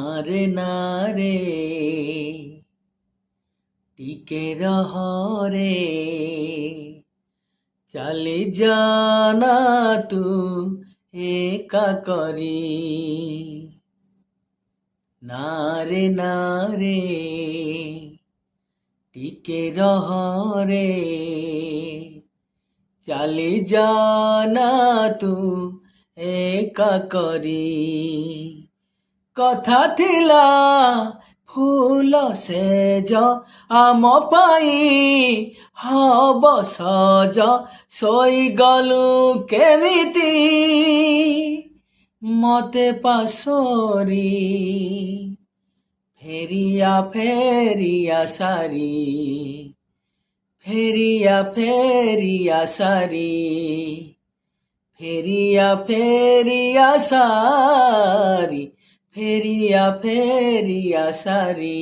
আরে না রে টিকে রহ রে চালি জানা তু একা করি না রে টিকে রহ রে চালি জানা তু একা করি କଥା ଥିଲା ফুল ସେଜ ଆମ ପାଇଁ ହବ ସଜ ଶୋଇଗଲୁ କେମିତି ମତେ ପାଶୋରି ଫେରିଆ ସାରି ଫେରିଆ ସାରି ଫେରିଆ ସାରି ফেরিয়া সারি